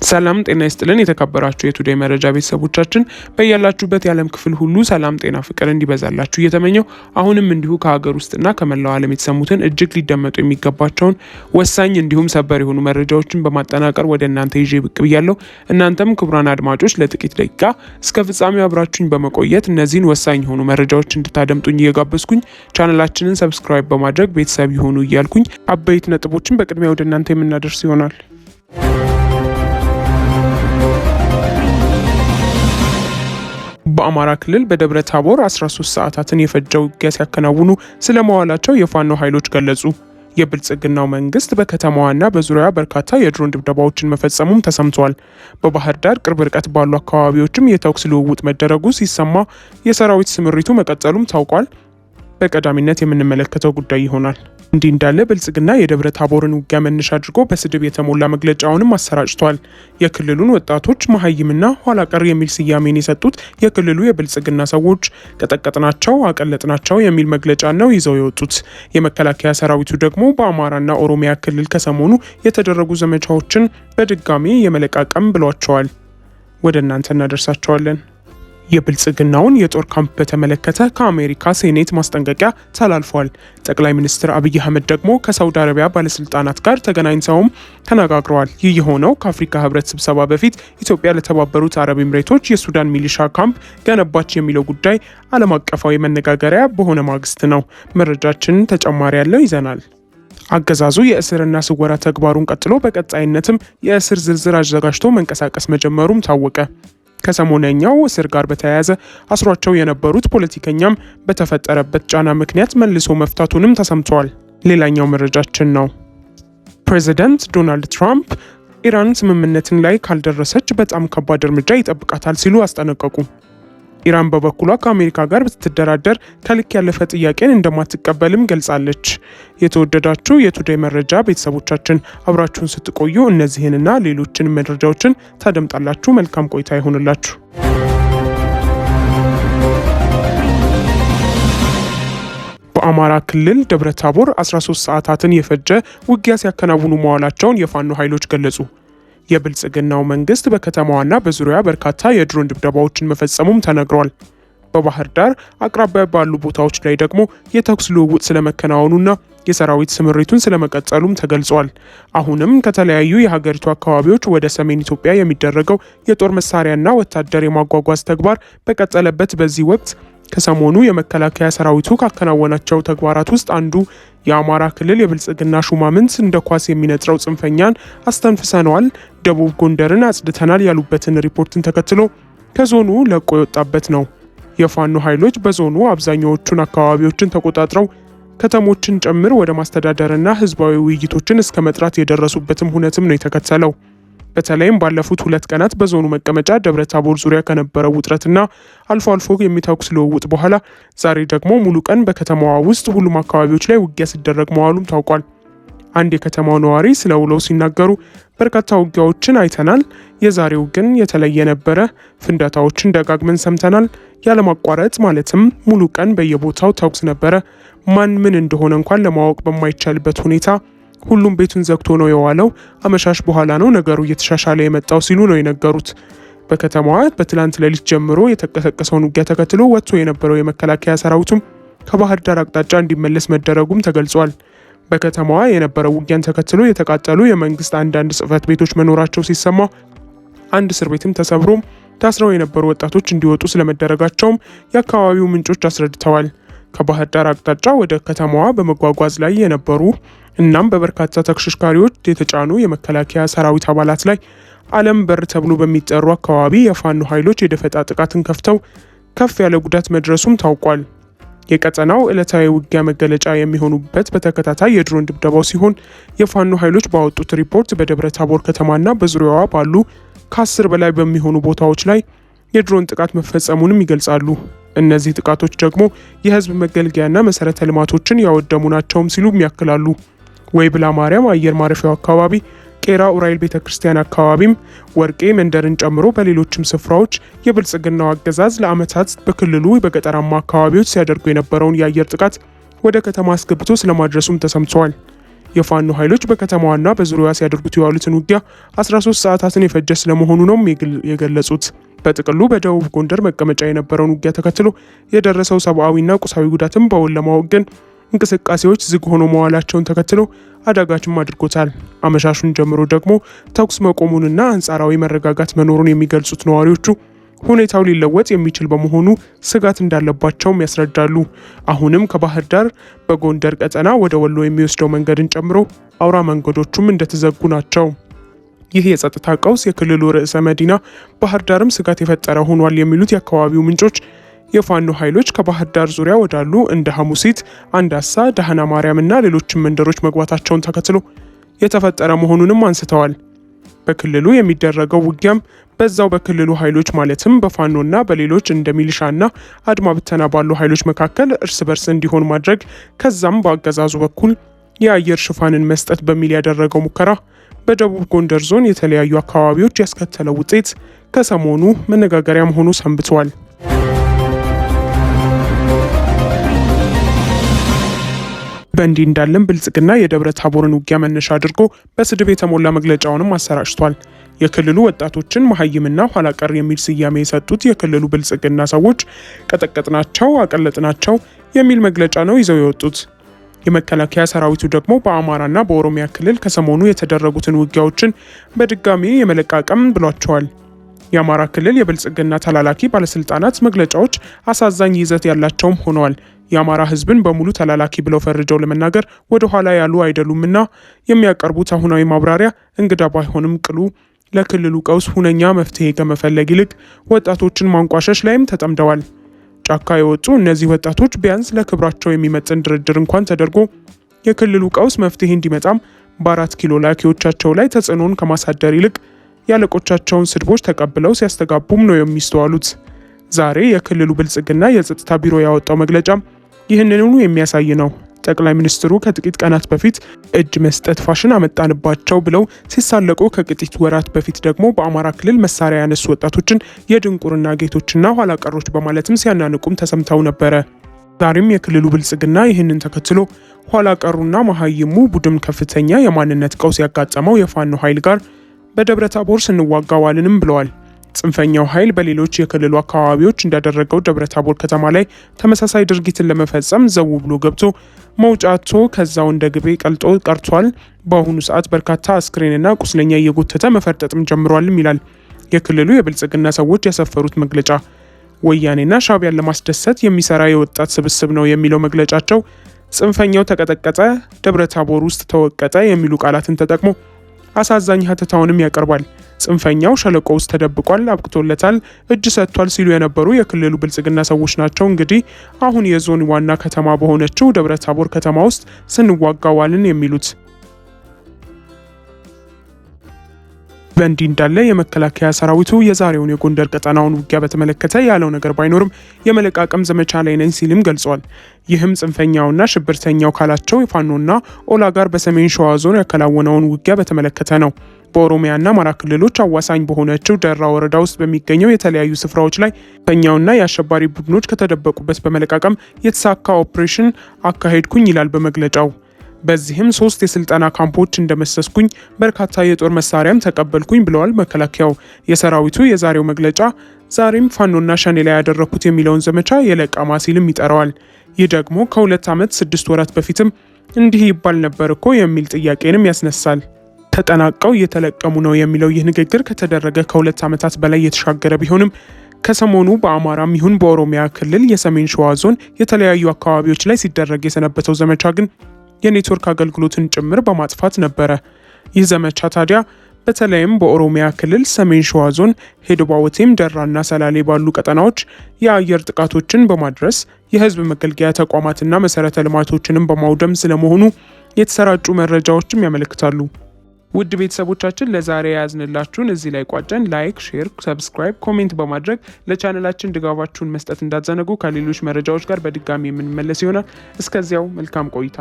ሰላም ጤና ይስጥልን የተከበራችሁ የቱዴይ መረጃ ቤተሰቦቻችን በያላችሁበት የዓለም ክፍል ሁሉ ሰላም ጤና ፍቅር እንዲበዛላችሁ እየተመኘው አሁንም እንዲሁ ከሀገር ውስጥና ከመላው ዓለም የተሰሙትን እጅግ ሊደመጡ የሚገባቸውን ወሳኝ እንዲሁም ሰበር የሆኑ መረጃዎችን በማጠናቀር ወደ እናንተ ይዤ ብቅ ብያለሁ። እናንተም ክቡራን አድማጮች ለጥቂት ደቂቃ እስከ ፍጻሜው አብራችሁኝ በመቆየት እነዚህን ወሳኝ የሆኑ መረጃዎች እንድታደምጡኝ እየጋበዝኩኝ ቻናላችንን ሰብስክራይብ በማድረግ ቤተሰብ ይሁኑ እያልኩኝ አበይት ነጥቦችን በቅድሚያ ወደ እናንተ የምናደርስ ይሆናል። በአማራ ክልል በደብረ ታቦር 13 ሰዓታትን የፈጀው ውጊያ ሲያከናውኑ ስለመዋላቸው የፋኖ ኃይሎች ገለጹ። የብልጽግናው መንግስት በከተማዋና በዙሪያዋ በርካታ የድሮን ድብደባዎችን መፈጸሙም ተሰምቷል። በባህር ዳር ቅርብ ርቀት ባሉ አካባቢዎችም የተኩስ ልውውጥ መደረጉ ሲሰማ የሰራዊት ስምሪቱ መቀጠሉም ታውቋል። በቀዳሚነት የምንመለከተው ጉዳይ ይሆናል። እንዲህ እንዳለ ብልጽግና የደብረ ታቦርን ውጊያ መነሻ አድርጎ በስድብ የተሞላ መግለጫውንም አሰራጭቷል። የክልሉን ወጣቶች መሀይምና ኋላ ቀር የሚል ስያሜን የሰጡት የክልሉ የብልጽግና ሰዎች ቀጠቀጥናቸው፣ አቀለጥናቸው የሚል መግለጫ ነው ይዘው የወጡት። የመከላከያ ሰራዊቱ ደግሞ በአማራና ኦሮሚያ ክልል ከሰሞኑ የተደረጉ ዘመቻዎችን በድጋሚ የመለቃቀም ብሏቸዋል። ወደ እናንተ እናደርሳቸዋለን። የብልጽግናውን የጦር ካምፕ በተመለከተ ከአሜሪካ ሴኔት ማስጠንቀቂያ ተላልፏል። ጠቅላይ ሚኒስትር አብይ አህመድ ደግሞ ከሳውዲ አረቢያ ባለስልጣናት ጋር ተገናኝተውም ተነጋግረዋል። ይህ የሆነው ከአፍሪካ ህብረት ስብሰባ በፊት ኢትዮጵያ ለተባበሩት አረብ ኤምሬቶች የሱዳን ሚሊሻ ካምፕ ገነባች የሚለው ጉዳይ ዓለም አቀፋዊ መነጋገሪያ በሆነ ማግስት ነው። መረጃችንን ተጨማሪ ያለው ይዘናል። አገዛዙ የእስርና ስወራ ተግባሩን ቀጥሎ በቀጣይነትም የእስር ዝርዝር አዘጋጅቶ መንቀሳቀስ መጀመሩም ታወቀ። ከሰሞነኛው እስር ጋር በተያያዘ አስሯቸው የነበሩት ፖለቲከኛም በተፈጠረበት ጫና ምክንያት መልሶ መፍታቱንም ተሰምተዋል። ሌላኛው መረጃችን ነው። ፕሬዚዳንት ዶናልድ ትራምፕ ኢራን ስምምነትን ላይ ካልደረሰች በጣም ከባድ እርምጃ ይጠብቃታል ሲሉ አስጠነቀቁ። ኢራን በበኩሏ ከአሜሪካ ጋር ብትደራደር ከልክ ያለፈ ጥያቄን እንደማትቀበልም ገልጻለች። የተወደዳችሁ የቱዴይ መረጃ ቤተሰቦቻችን አብራችሁን ስትቆዩ እነዚህንና ሌሎችን መረጃዎችን ታደምጣላችሁ። መልካም ቆይታ ይሆንላችሁ። በአማራ ክልል ደብረ ታቦር 13 ሰዓታትን የፈጀ ውጊያ ሲያከናውኑ መዋላቸውን የፋኖ ኃይሎች ገለጹ። የብልጽግናው መንግስት በከተማዋና በዙሪያ በርካታ የድሮን ድብደባዎችን መፈጸሙም ተነግሯል። በባህር ዳር አቅራቢያ ባሉ ቦታዎች ላይ ደግሞ የተኩስ ልውውጥ ስለመከናወኑና የሰራዊት ስምሪቱን ስለመቀጠሉም ተገልጿል። አሁንም ከተለያዩ የሀገሪቱ አካባቢዎች ወደ ሰሜን ኢትዮጵያ የሚደረገው የጦር መሳሪያና ወታደር የማጓጓዝ ተግባር በቀጠለበት በዚህ ወቅት ከሰሞኑ የመከላከያ ሰራዊቱ ካከናወናቸው ተግባራት ውስጥ አንዱ የአማራ ክልል የብልጽግና ሹማምንት እንደ ኳስ የሚነጥረው ጽንፈኛን አስተንፍሰነዋል፣ ደቡብ ጎንደርን አጽድተናል ያሉበትን ሪፖርትን ተከትሎ ከዞኑ ለቆ የወጣበት ነው። የፋኖ ኃይሎች በዞኑ አብዛኛዎቹን አካባቢዎችን ተቆጣጥረው ከተሞችን ጭምር ወደ ማስተዳደርና ህዝባዊ ውይይቶችን እስከ መጥራት የደረሱበትም ሁነትም ነው የተከተለው። በተለይም ባለፉት 2 ቀናት በዞኑ መቀመጫ ደብረ ታቦር ዙሪያ ከነበረው ውጥረትና አልፎ አልፎ የሚተኩስ ልውውጥ በኋላ ዛሬ ደግሞ ሙሉ ቀን በከተማዋ ውስጥ ሁሉም አካባቢዎች ላይ ውጊያ ሲደረግ መዋሉም ታውቋል። አንድ የከተማው ነዋሪ ስለ ውለው ሲናገሩ በርካታ ውጊያዎችን አይተናል፣ የዛሬው ግን የተለየ ነበረ። ፍንዳታዎችን ደጋግመን ሰምተናል። ያለማቋረጥ ማለትም ሙሉ ቀን በየቦታው ተኩስ ነበረ። ማን ምን እንደሆነ እንኳን ለማወቅ በማይቻልበት ሁኔታ ሁሉም ቤቱን ዘግቶ ነው የዋለው። አመሻሽ በኋላ ነው ነገሩ እየተሻሻለ የመጣው ሲሉ ነው የነገሩት። በከተማዋ በትላንት ሌሊት ጀምሮ የተቀሰቀሰውን ውጊያ ተከትሎ ወጥቶ የነበረው የመከላከያ ሰራዊቱም ከባህር ዳር አቅጣጫ እንዲመለስ መደረጉም ተገልጿል። በከተማዋ የነበረው ውጊያን ተከትሎ የተቃጠሉ የመንግስት አንዳንድ ጽህፈት ቤቶች መኖራቸው ሲሰማ አንድ እስር ቤትም ተሰብሮም ታስረው የነበሩ ወጣቶች እንዲወጡ ስለመደረጋቸውም የአካባቢው ምንጮች አስረድተዋል። ከባህር ዳር አቅጣጫ ወደ ከተማዋ በመጓጓዝ ላይ የነበሩ እናም በበርካታ ተሽከርካሪዎች የተጫኑ የመከላከያ ሰራዊት አባላት ላይ አለም በር ተብሎ በሚጠሩ አካባቢ የፋኖ ኃይሎች የደፈጣ ጥቃትን ከፍተው ከፍ ያለ ጉዳት መድረሱም ታውቋል። የቀጠናው ዕለታዊ ውጊያ መገለጫ የሚሆኑበት በተከታታይ የድሮን ድብደባው ሲሆን የፋኖ ኃይሎች ባወጡት ሪፖርት በደብረ ታቦር ከተማና በዙሪያዋ ባሉ ከ10 በላይ በሚሆኑ ቦታዎች ላይ የድሮን ጥቃት መፈጸሙንም ይገልጻሉ። እነዚህ ጥቃቶች ደግሞ የህዝብ መገልገያና መሰረተ ልማቶችን ያወደሙ ናቸውም ሲሉም ያክላሉ። ወይብላ ማርያም አየር ማረፊያው አካባቢ፣ ቄራ ኡራኤል ቤተክርስቲያን አካባቢም ወርቄ መንደርን ጨምሮ በሌሎችም ስፍራዎች የብልጽግናው አገዛዝ ለዓመታት በክልሉ በገጠራማ አካባቢዎች ሲያደርጉ የነበረውን የአየር ጥቃት ወደ ከተማ አስገብቶ ስለማድረሱም ተሰምተዋል። የፋኖ ኃይሎች በከተማዋና በዙሪያዋ ሲያደርጉት የዋሉትን ውጊያ 13 ሰዓታትን የፈጀ ስለመሆኑ ነው የገለጹት። በጥቅሉ በደቡብ ጎንደር መቀመጫ የነበረውን ውጊያ ተከትሎ የደረሰው ሰብአዊና ቁሳዊ ጉዳትም በውል ለማወቅ ግን እንቅስቃሴዎች ዝግ ሆኖ መዋላቸውን ተከትሎ አዳጋችም አድርጎታል። አመሻሹን ጀምሮ ደግሞ ተኩስ መቆሙንና አንጻራዊ መረጋጋት መኖሩን የሚገልጹት ነዋሪዎቹ ሁኔታው ሊለወጥ የሚችል በመሆኑ ስጋት እንዳለባቸውም ያስረዳሉ። አሁንም ከባህር ዳር በጎንደር ቀጠና ወደ ወሎ የሚወስደው መንገድን ጨምሮ አውራ መንገዶቹም እንደተዘጉ ናቸው። ይህ የጸጥታ ቀውስ የክልሉ ርዕሰ መዲና ባህር ዳርም ስጋት የፈጠረ ሆኗል የሚሉት የአካባቢው ምንጮች የፋኖ ኃይሎች ከባህር ዳር ዙሪያ ወዳሉ እንደ ሐሙሲት፣ አንዳሳ፣ ዳህና ማርያምና ሌሎችም መንደሮች መግባታቸውን ተከትሎ የተፈጠረ መሆኑንም አንስተዋል። በክልሉ የሚደረገው ውጊያም በዛው በክልሉ ኃይሎች ማለትም በፋኖና በሌሎች እንደ ሚሊሻና አድማ ብተና ባሉ ኃይሎች መካከል እርስ በርስ እንዲሆን ማድረግ ከዛም በአገዛዙ በኩል የአየር ሽፋንን መስጠት በሚል ያደረገው ሙከራ በደቡብ ጎንደር ዞን የተለያዩ አካባቢዎች ያስከተለው ውጤት ከሰሞኑ መነጋገሪያ መሆኑ ሰንብቷል። በእንዲህ እንዳለም ብልጽግና የደብረ ታቦርን ውጊያ መነሻ አድርጎ በስድብ የተሞላ መግለጫውንም አሰራጭቷል። የክልሉ ወጣቶችን መሀይምና ኋላ ቀር የሚል ስያሜ የሰጡት የክልሉ ብልጽግና ሰዎች ቀጠቀጥናቸው፣ አቀለጥናቸው የሚል መግለጫ ነው ይዘው የወጡት። የመከላከያ ሰራዊቱ ደግሞ በአማራና በኦሮሚያ ክልል ከሰሞኑ የተደረጉትን ውጊያዎችን በድጋሚ የመለቃቀም ብሏቸዋል። የአማራ ክልል የብልጽግና ተላላኪ ባለስልጣናት መግለጫዎች አሳዛኝ ይዘት ያላቸውም ሆነዋል። የአማራ ሕዝብን በሙሉ ተላላኪ ብለው ፈርጀው ለመናገር ወደ ኋላ ያሉ አይደሉምና የሚያቀርቡት አሁናዊ ማብራሪያ እንግዳ ባይሆንም ቅሉ ለክልሉ ቀውስ ሁነኛ መፍትሄ ከመፈለግ ይልቅ ወጣቶችን ማንቋሸሽ ላይም ተጠምደዋል። ጫካ የወጡ እነዚህ ወጣቶች ቢያንስ ለክብራቸው የሚመጥን ድርድር እንኳን ተደርጎ የክልሉ ቀውስ መፍትሄ እንዲመጣም በ4 ኪሎ ላኪዎቻቸው ላይ ተጽዕኖን ከማሳደር ይልቅ ያለቆቻቸውን ስድቦች ተቀብለው ሲያስተጋቡም ነው የሚስተዋሉት። ዛሬ የክልሉ ብልጽግና የጸጥታ ቢሮ ያወጣው መግለጫም ይህንኑ የሚያሳይ ነው። ጠቅላይ ሚኒስትሩ ከጥቂት ቀናት በፊት እጅ መስጠት ፋሽን አመጣንባቸው ብለው ሲሳለቁ፣ ከጥቂት ወራት በፊት ደግሞ በአማራ ክልል መሳሪያ ያነሱ ወጣቶችን የድንቁርና ጌቶችና ኋላ ቀሮች በማለትም ሲያናንቁም ተሰምተው ነበረ። ዛሬም የክልሉ ብልጽግና ይህንን ተከትሎ ኋላ ቀሩና መሀይሙ ቡድን ከፍተኛ የማንነት ቀውስ ያጋጠመው የፋኖ ኃይል ጋር በደብረ ታቦር ስንዋጋ ዋልንም ብለዋል። ጽንፈኛው ኃይል በሌሎች የክልሉ አካባቢዎች እንዳደረገው ደብረ ታቦር ከተማ ላይ ተመሳሳይ ድርጊትን ለመፈጸም ዘው ብሎ ገብቶ መውጫቶ ከዛው እንደ ግቤ ቀልጦ ቀርቷል። በአሁኑ ሰዓት በርካታ አስክሬንና ቁስለኛ እየጎተተ መፈርጠጥም ጀምሯልም ይላል የክልሉ የብልጽግና ሰዎች ያሰፈሩት መግለጫ። ወያኔና ሻዕቢያን ለማስደሰት የሚሰራ የወጣት ስብስብ ነው የሚለው መግለጫቸው ጽንፈኛው ተቀጠቀጠ፣ ደብረ ታቦር ውስጥ ተወቀጠ የሚሉ ቃላትን ተጠቅሞ አሳዛኝ ሀተታውንም ያቀርባል። ጽንፈኛው ሸለቆ ውስጥ ተደብቋል፣ አብቅቶለታል፣ እጅ ሰጥቷል ሲሉ የነበሩ የክልሉ ብልጽግና ሰዎች ናቸው እንግዲህ አሁን የዞን ዋና ከተማ በሆነችው ደብረ ታቦር ከተማ ውስጥ ስንዋጋ ዋልን የሚሉት። በእንዲህ እንዳለ የመከላከያ ሰራዊቱ የዛሬውን የጎንደር ቀጠናውን ውጊያ በተመለከተ ያለው ነገር ባይኖርም የመለቃቀም ዘመቻ ላይ ነኝ ሲልም ገልጿል። ይህም ጽንፈኛውና ሽብርተኛው ካላቸው የፋኖና ኦላ ጋር በሰሜን ሸዋ ዞን ያከናወነውን ውጊያ በተመለከተ ነው። በኦሮሚያና አማራ ክልሎች አዋሳኝ በሆነችው ደራ ወረዳ ውስጥ በሚገኘው የተለያዩ ስፍራዎች ላይ ጽንፈኛውና የአሸባሪ ቡድኖች ከተደበቁበት በመለቃቀም የተሳካ ኦፕሬሽን አካሄድኩኝ ይላል በመግለጫው። በዚህም 3 የስልጠና ካምፖች እንደመሰስኩኝ በርካታ የጦር መሳሪያም ተቀበልኩኝ ብለዋል መከላከያው። የሰራዊቱ የዛሬው መግለጫ ዛሬም ፋኖና ሸኔ ላይ ያደረኩት የሚለውን ዘመቻ የለቃማ ሲልም ይጠራዋል። ይህ ደግሞ ከ2 ዓመት 6 ወራት በፊትም እንዲህ ይባል ነበር እኮ የሚል ጥያቄንም ያስነሳል። ተጠናቀው እየተለቀሙ ነው የሚለው ይህ ንግግር ከተደረገ ከ2 ዓመታት በላይ የተሻገረ ቢሆንም ከሰሞኑ በአማራም ይሁን በኦሮሚያ ክልል የሰሜን ሸዋ ዞን የተለያዩ አካባቢዎች ላይ ሲደረግ የሰነበተው ዘመቻ ግን የኔትወርክ አገልግሎትን ጭምር በማጥፋት ነበረ። ይህ ዘመቻ ታዲያ በተለይም በኦሮሚያ ክልል ሰሜን ሸዋ ዞን ሄድባወቴም፣ ደራና ሰላሌ ባሉ ቀጠናዎች የአየር ጥቃቶችን በማድረስ የህዝብ መገልገያ ተቋማትና መሰረተ ልማቶችንም በማውደም ስለመሆኑ የተሰራጩ መረጃዎችም ያመለክታሉ። ውድ ቤተሰቦቻችን ለዛሬ ያዝንላችሁን እዚህ ላይ ቋጨን። ላይክ፣ ሼር፣ ሰብስክራይብ፣ ኮሜንት በማድረግ ለቻናላችን ድጋፋችሁን መስጠት እንዳትዘነጉ። ከሌሎች መረጃዎች ጋር በድጋሚ የምንመለስ ይሆናል። እስከዚያው መልካም ቆይታ